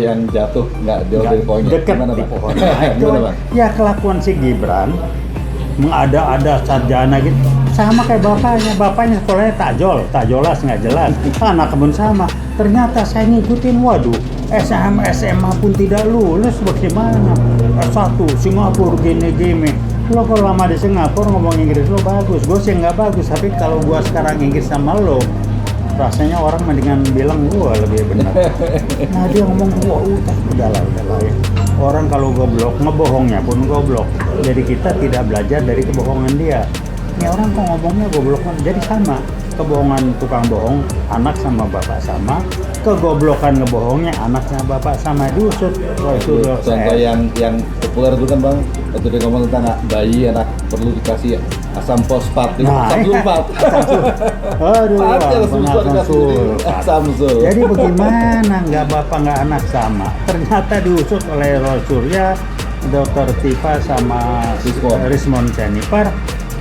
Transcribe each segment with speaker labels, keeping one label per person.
Speaker 1: yang jatuh nggak jauh dari pohonnya.
Speaker 2: Dekat
Speaker 1: Gimana,
Speaker 2: di
Speaker 1: Bang?
Speaker 2: pohon.
Speaker 1: Gimana, Bang?
Speaker 2: Ya kelakuan si Gibran mengada-ada sarjana gitu sama kayak bapaknya sekolahnya tak jelas nggak jelas, anak kebun sama, ternyata saya ngikutin, waduh, SMA pun tidak lulus, bagaimana S1 Singapura gini lo kalau lama di Singapura ngomong Inggris lo bagus, gue sih nggak bagus, tapi kalau gue sekarang Inggris sama lo rasanya orang mendingan bilang gue lebih benar. Nah dia ngomong udahlah ya. Orang kalau goblok, ngebohongnya pun goblok. Jadi kita tidak belajar dari kebohongan dia. Ini orang kok ngomongnya goblok, jadi sama. Kebohongan tukang bohong, anak sama bapak sama. Kegoblokan ngebohongnya, anak sama bapak sama, diusut. Oh, itu
Speaker 1: contoh yang populer itu kan, Bang, waktu dia ngomong tentang bayi anak perlu dikasih asam fosfat, asam sulfat.
Speaker 2: Aduh,
Speaker 1: asam sulfat.
Speaker 2: Jadi bagaimana nggak bapak nggak anak sama? Ternyata diusut oleh Surya, Dr. Tifa sama Rismon Jennifer.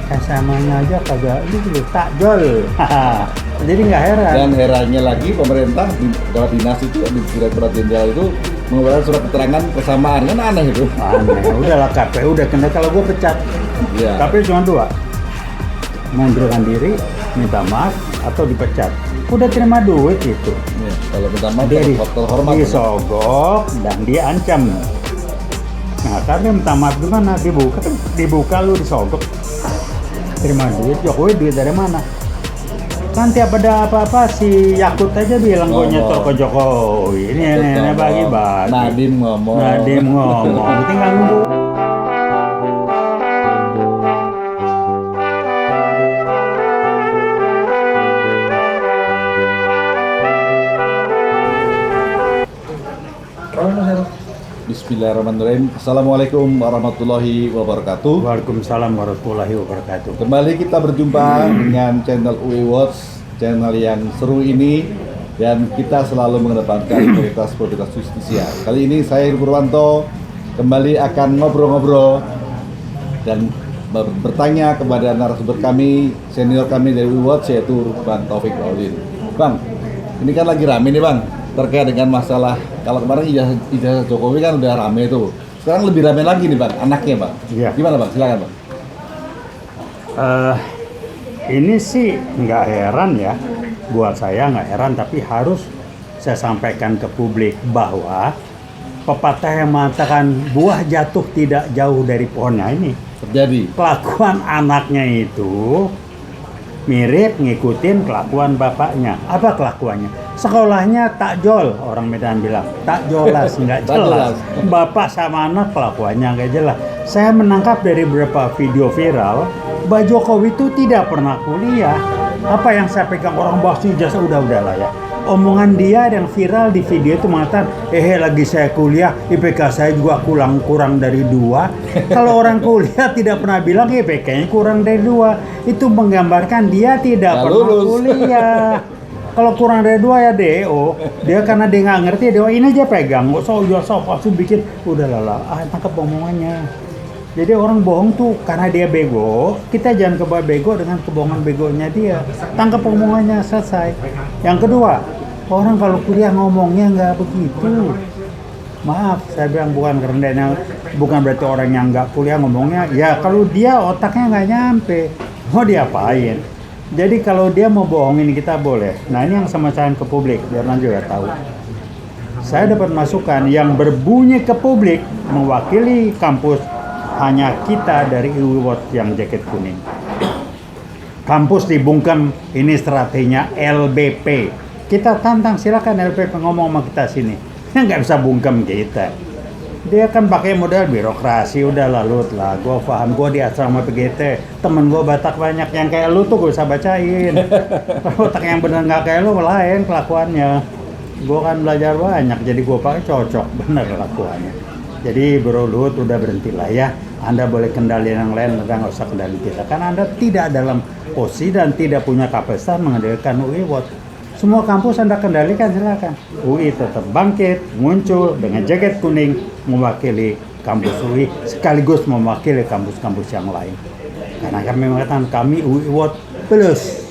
Speaker 2: SMA-nya aja kagak itu takjol. Jadi nggak heran.
Speaker 1: Dan herannya lagi pemerintah di dalam dinas itu di Direktorat Jenderal itu mengeluarkan surat keterangan kesamaan, kan aneh itu.
Speaker 2: Aneh. Udahlah KPU udah kena, kalau gue pecat.
Speaker 1: Iya.
Speaker 2: KPU cuma dua. Mengundurkan diri, minta maaf atau dipecat. Udah terima duit itu.
Speaker 1: Ya, kalau minta maaf
Speaker 2: Dia
Speaker 1: terhormat.
Speaker 2: disogok dan dia ancam. Nah, karena minta maaf gimana? Dibuka lu disogok. Terima duit, Jokowi duit dari mana? Kan tiap ada apa-apa si Yakut aja bilang gue nyetor ke Jokowi. Ini bagi-bagi.
Speaker 1: Nadiem ngomong.
Speaker 2: Tinggal nunggu.
Speaker 1: Bismillahirrahmanirrahim. Assalamualaikum warahmatullahi wabarakatuh.
Speaker 2: Waalaikumsalam warahmatullahi wabarakatuh.
Speaker 1: Kembali kita berjumpa dengan channel UI Watch, channel yang seru ini, dan kita selalu mengedepankan prioritas justisia. Kali ini saya Heru Purwanto kembali akan ngobrol-ngobrol dan bertanya kepada narasumber kami, senior kami dari UI Watch, yaitu Bang Taufik Maulid. Bang, ini kan lagi rame nih, Bang, terkait dengan masalah, kalau kemarin ijazah Jokowi kan udah rame tuh, sekarang lebih rame lagi nih, Bang, anaknya, Bang.
Speaker 2: Iya.
Speaker 1: Gimana, Bang? Silakan, Bang.
Speaker 2: Ini sih nggak heran ya, buat saya nggak heran, tapi harus saya sampaikan ke publik bahwa pepatah yang mengatakan buah jatuh tidak jauh dari pohonnya ini
Speaker 1: Terjadi.
Speaker 2: kelakuan anaknya itu mirip ngikutin kelakuan bapaknya. Apa kelakuannya? Sekolahnya takjol, orang Medan bilang takjolas, nggak jelas. Bapak sama anak kelakuannya nggak jelas. Saya menangkap dari beberapa video viral, Pak Jokowi itu tidak pernah kuliah. Apa yang saya pegang orang bahas ijazah udahlah ya. Omongan dia yang viral di video itu mengatakan, lagi saya kuliah, IPK saya juga kurang dari 2. Kalau orang kuliah tidak pernah bilang IPK-nya kurang dari 2. Itu menggambarkan dia tidak pernah kuliah. Kalau kurang dari 2 ya DO. Dia karena dia nggak ngerti, DO ini aja pegang. Nggak usah palsu bikin. Udahlah, tangkap omongannya. Jadi orang bohong tuh karena dia bego, kita jangan kebawa bego dengan kebohongan begonya dia. Tangkap omongannya, selesai. Yang kedua, orang kalau kuliah ngomongnya nggak begitu. Maaf, saya bilang bukan kerendahnya, bukan berarti orang yang nggak kuliah ngomongnya. Ya kalau dia otaknya nggak nyampe, mau diapain? Jadi kalau dia mau bohongin kita boleh. Nah ini yang sama saya ke publik, biar nanti juga tahu. Saya dapat masukan yang berbunyi ke publik mewakili kampus. Hanya kita dari UI Watch yang jaket kuning. Kampus dibungkam, ini strateginya LBP. Kita tantang, silakan LBP ngomong sama kita sini. Nggak bisa bungkam kita. Dia kan pakai model birokrasi, udah lalu lah. Gue paham, gue di asrama PGT. Temen gue Batak banyak, yang kayak lu tuh gue bisa bacain. Kalau otak yang bener nggak kayak lu, lain kelakuannya. Gue kan belajar banyak, jadi gue pakai cocok, bener kelakuannya. Jadi Bro Luhut udah berhentilah ya. Anda boleh kendali yang lain, udah nggak usah kendali kita. Karena Anda tidak dalam posisi dan tidak punya kapasitas mengendalikan UI Watch. Semua kampus Anda kendalikan, silakan. UI tetap bangkit, muncul dengan jaket kuning, mewakili kampus UI, sekaligus mewakili kampus-kampus yang lain. Karena kami mengatakan kami UI Watch Plus.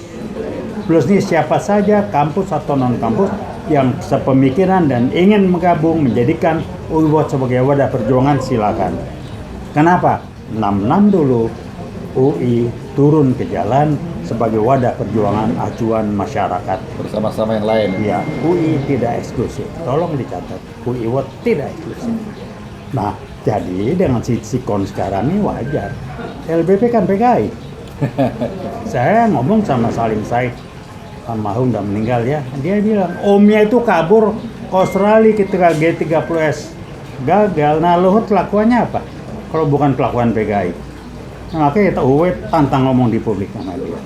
Speaker 2: Plus ini siapa saja, kampus atau non-kampus, yang sepemikiran dan ingin menggabung menjadikan UIWOT sebagai wadah perjuangan, silakan. Kenapa? 66 dulu UI turun ke jalan sebagai wadah perjuangan acuan masyarakat.
Speaker 1: Bersama-sama yang lain.
Speaker 2: Ya, UI tidak eksklusif. Tolong dicatat, UIWOT tidak eksklusif. Nah, jadi dengan sikon sekarang ini wajar. LBP kan PKI. Saya ngomong sama Salim Said, almarhum udah meninggal ya. Dia bilang, omnya itu kabur ke Australia ketika G30S gagal. Nah, Luhut kelakuannya apa? Kalau bukan kelakuan PKI. Nah, makanya kita tantang ngomong di publik sama dia.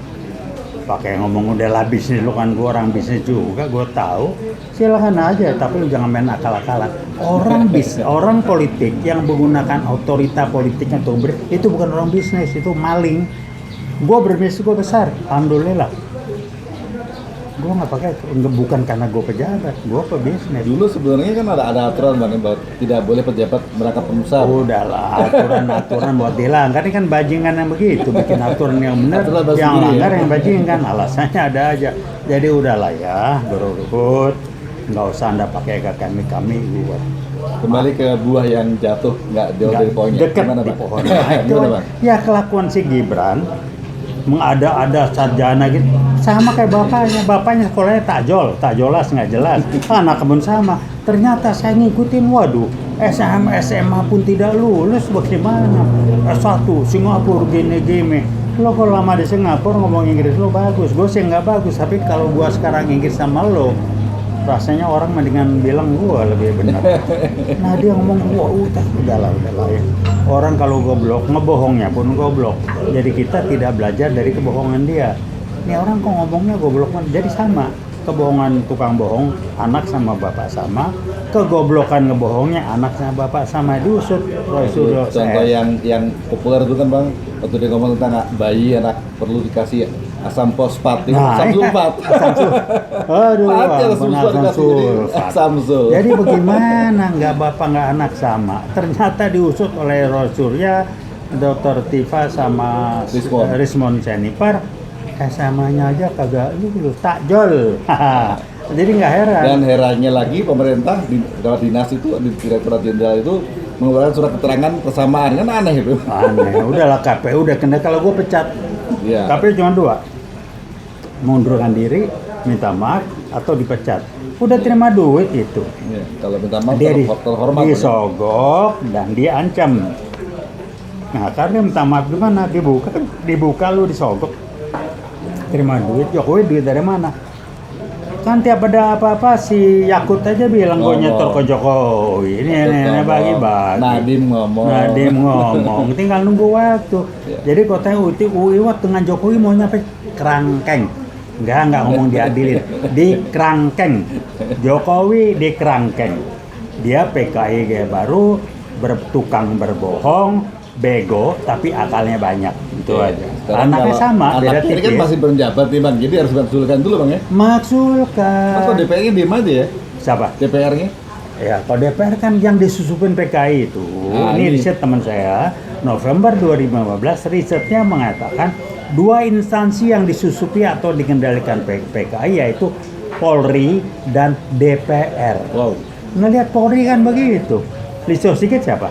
Speaker 2: Pakai ngomong udahlah bisnis, lu kan gua orang bisnis juga, gua tahu. Silakan aja, tapi jangan main akal-akalan. Orang politik yang menggunakan otorita politiknya untuk itu bukan orang bisnis, itu maling. Gua berbisnis gua besar, alhamdulillah. Gua nggak pakai, bukan karena gua pejabat, gua pebisnis.
Speaker 1: Dulu sebenarnya kan ada aturan Bang bahwa tidak boleh pejabat merangkap pengusaha.
Speaker 2: Udahlah, aturan buat dilanggar. Ini kan bajingan yang begitu, bikin aturan yang benar, yang langgar yang bajingan. Alasannya ada aja. Jadi udahlah ya, Bro, nggak usah Anda pakai ke kami buat.
Speaker 1: Kembali ke buah yang jatuh nggak jauh dari pohonnya.
Speaker 2: Dekat di pohon. Nah, ya kelakuan si Gibran mengada-ada sarjana gitu sama kayak bapaknya sekolahnya tak jelas nggak jelas, anak kebun sama. Ternyata saya ngikutin, waduh, SMA pun tidak lulus, bagaimana? S1 Singapura gini. Lo kalau lama di Singapura ngomong Inggris lo bagus, gue sih nggak bagus, tapi kalau gue sekarang Inggris sama lo, rasanya orang mendingan bilang gue lebih benar. Nah dia ngomong udahlah ya. Orang kalau goblok, ngebohongnya pun goblok. Jadi kita tidak belajar dari kebohongan dia. Ini orang kok ngomongnya goblok, jadi sama. Kebohongan tukang bohong, anak sama bapak sama. Kegoblokan ngebohongnya, anak sama bapak sama. Diusut.
Speaker 1: Contoh yang populer itu kan Bang, waktu dia ngomong tentang bayi anak perlu dikasih asam fosfat, asam sulfat. Asam sulfat.
Speaker 2: Jadi bagaimana nggak bapak nggak anak sama? Ternyata diusut oleh Rosurya, Dr. Tifa sama Rismon Jennifer. SMA-nya aja kagak lulus, takjol. Jadi nggak heran.
Speaker 1: Dan herannya lagi pemerintah di dinas itu, di Direktorat Jenderal itu mengeluarkan surat keterangan persamaan, kan aneh itu.
Speaker 2: Aneh. Udahlah KPU udah kena, kalau gue pecat.
Speaker 1: Ya.
Speaker 2: KPU cuma 2. Mengundurkan diri, minta maaf atau dipecat. Udah terima duit itu.
Speaker 1: Ya, kalau minta maaf
Speaker 2: dia
Speaker 1: terhormat.
Speaker 2: Disogok dan dia ancam. Nah, karena minta maaf gimana? Dibuka lu disogok. Terima duit, Jokowi duit dari mana? Kan tiap ada apa-apa si Yakut aja bilang gue nyetor ke Jokowi. Ini bagi-bagi.
Speaker 1: Nadiem ngomong.
Speaker 2: Tinggal nunggu waktu.
Speaker 1: Ya.
Speaker 2: Jadi kotanya UIWOT dengan Jokowi mau nyampe kerangkeng. Enggak ngomong diadilin. Di kerangkeng. Jokowi di kerangkeng. Dia PKI gaya baru, tukang berbohong, bego tapi akalnya banyak, itu aja. Anaknya sama, beda
Speaker 1: tipis. Anaknya kan masih berjabat nih Bang, jadi harus maksulkan dulu Bang ya.
Speaker 2: Maksulkan.
Speaker 1: Mas kok DPR-nya diem aja ya?
Speaker 2: Siapa?
Speaker 1: DPR-nya?
Speaker 2: Ya, kalau DPR kan yang disusupin PKI itu. Ini riset teman saya, November 2015, risetnya mengatakan 2 instansi yang disusupi atau dikendalikan PKI yaitu Polri dan DPR.
Speaker 1: Wow.
Speaker 2: Ngelihat Polri kan begitu. Listio Sigit siapa?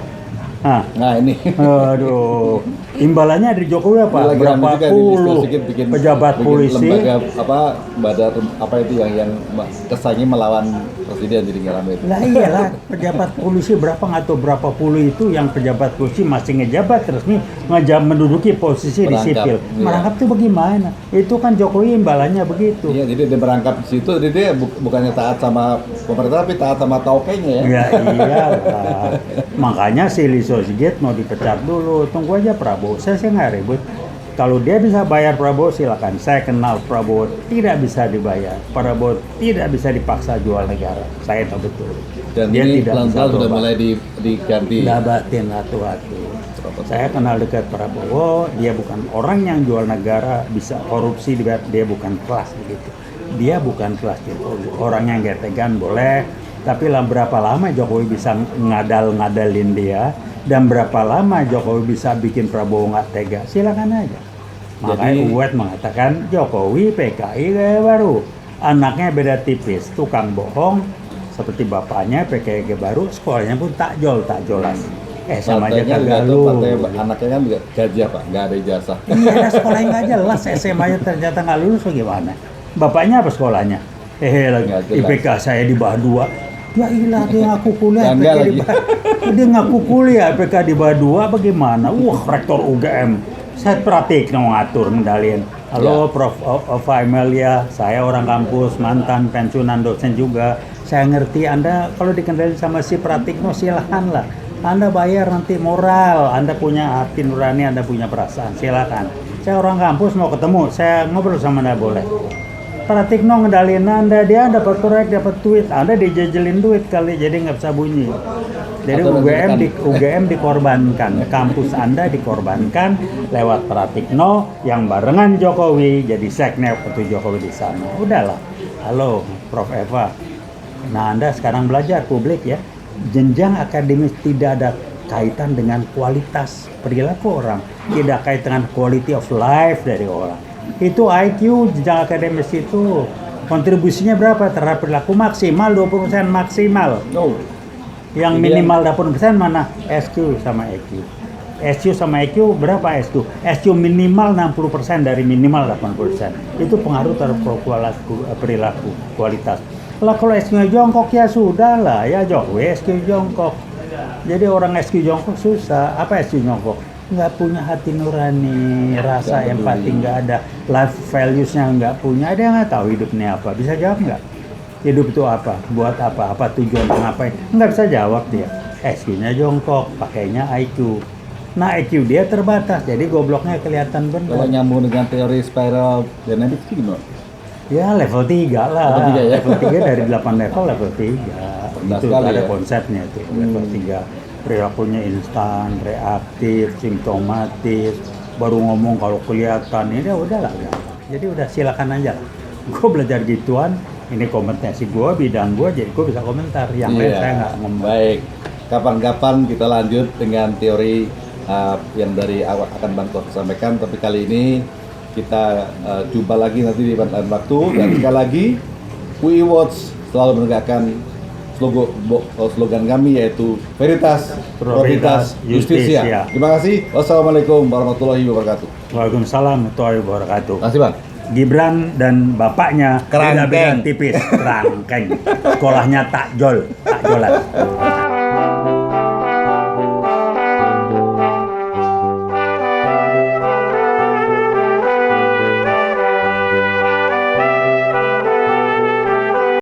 Speaker 1: Nah ini.
Speaker 2: Aduh, imbalannya dari Jokowi apa? Berapa puluh pejabat polisi?
Speaker 1: Lembaga apa itu yang kesannya melawan presiden jadi nggak ramai.
Speaker 2: Lah iyalah, pejabat polisi berapa nggak tahu berapa puluh itu yang pejabat polisi masih ngejabat resmi menduduki posisi di sipil. Merangkap tuh bagaimana? Itu kan Jokowi imbalannya begitu.
Speaker 1: Iya, jadi dia merangkap di situ, jadi dia bukannya taat sama pemerintah tapi taat sama taukenya ya.
Speaker 2: Ya iyalah. Makanya si Listio Sigit mau dipecat dulu, tunggu aja Prabowo. Saya nggak ribut. Kalau dia bisa bayar Prabowo silakan. Saya kenal Prabowo tidak bisa dibayar. Prabowo tidak bisa dipaksa jual negara. Saya tahu betul.
Speaker 1: Dan
Speaker 2: dia
Speaker 1: ini
Speaker 2: tidak
Speaker 1: pelan-pelan sudah mulai diganti.
Speaker 2: Dabatin hati-hati. Saya kenal dekat Prabowo. Dia bukan orang yang jual negara, bisa korupsi, dia bukan kelas begitu. Dia bukan kelas Jokowi. Orang yang getegan boleh. Tapi berapa lama Jokowi bisa ngadalin dia, dan berapa lama Jokowi bisa bikin Prabowo nggak tega, silakan aja. Makanya Uwet mengatakan Jokowi PKI gaya baru. Anaknya beda tipis, tukang bohong seperti bapaknya PKG baru, sekolahnya pun takjol, tak jolas. Sama aja kagak lu.
Speaker 1: Anaknya kan gajah Pak, nggak ada ijazah.
Speaker 2: Iya, ada sekolahnya nggak jelas, SMA-nya ternyata nggak lulus bagaimana? Bapaknya apa sekolahnya? Lagi IPK saya di bawah 2. Ya ilah, dia ngaku kuliah IPK di bawah. Dia ngaku kuliah IPK di bawah 2 bagaimana? Wah, rektor UGM. Saya praktik ngatur medalin. Halo ya. Prof. Ova Emilia, saya orang kampus, mantan pensiunan dosen juga. Saya ngerti Anda kalau dikendalikan sama si Pratikno silahkan lah. Anda bayar nanti moral, Anda punya hati nurani, Anda punya perasaan, silakan. Saya orang kampus mau ketemu, saya ngobrol sama Anda boleh. Pratikno ngedalin Anda, dia dapat proyek, dapat duit, Anda dijajelin duit kali, jadi nggak bisa bunyi. Jadi UGM dikorbankan, kampus Anda dikorbankan lewat Pratikno yang barengan Jokowi, jadi sekne waktu Jokowi di sana. Udahlah, halo Prof. Eva. Nah Anda sekarang belajar publik ya, jenjang akademis tidak ada kaitan dengan kualitas perilaku orang, tidak kait dengan quality of life dari orang. Itu IQ jenjang akademis itu kontribusinya berapa terhadap perilaku maksimal 20% maksimal.
Speaker 1: No.
Speaker 2: Yang minimal 80% mana? SQ sama EQ. SQ sama EQ berapa SQ? SQ minimal 60% dari minimal 80%. Itu pengaruh terhadap perilaku kualitas. Lah kalau SQ jongkok ya sudah lah ya Jokowi SQ jongkok. Jadi orang SQ jongkok susah. Apa SQ jongkok? Nggak punya hati nurani, rasa empati nggak ada, life values-nya nggak punya. Ada yang nggak tahu hidupnya apa? Bisa jawab nggak? Hidup itu apa? Buat apa? Apa tujuan ngapain? Nggak bisa jawab dia. SQ-nya jongkok, pakainya IQ. Nah IQ dia terbatas, jadi gobloknya kelihatan benar.
Speaker 1: Kalau nyambung dengan teori spiral dynamics itu gimana?
Speaker 2: Ya level 3 lah.
Speaker 1: Level 3 ya?
Speaker 2: Level 3 dari 8 level, level 3. Itu ada konsepnya itu. Level 3. Perilakunya instan, reaktif, simptomatis, baru ngomong kalau kelihatan. Ini udah lah. Jadi udah silakan aja lah. Gue belajar gituan. Ini kompetensi gue, bidang gue, jadi gue bisa komentar. Yang lain saya nggak ngomong.
Speaker 1: Baik, kapan-kapan kita lanjut dengan teori yang dari awal akan Bang Tor sampaikan. Tapi kali ini kita jumpa lagi nanti di lain waktu. Dan sekali lagi, UI Watch selalu menegakkan slogan kami yaitu Veritas, Probitas, Justisia. Terima kasih. Wassalamualaikum warahmatullahi wabarakatuh.
Speaker 2: Waalaikumsalam warahmatullahi wabarakatuh.
Speaker 1: Terima kasih Bang.
Speaker 2: Gibran dan bapaknya beda-beda tipis, kerangkeng. Sekolahnya takjol, takjolan.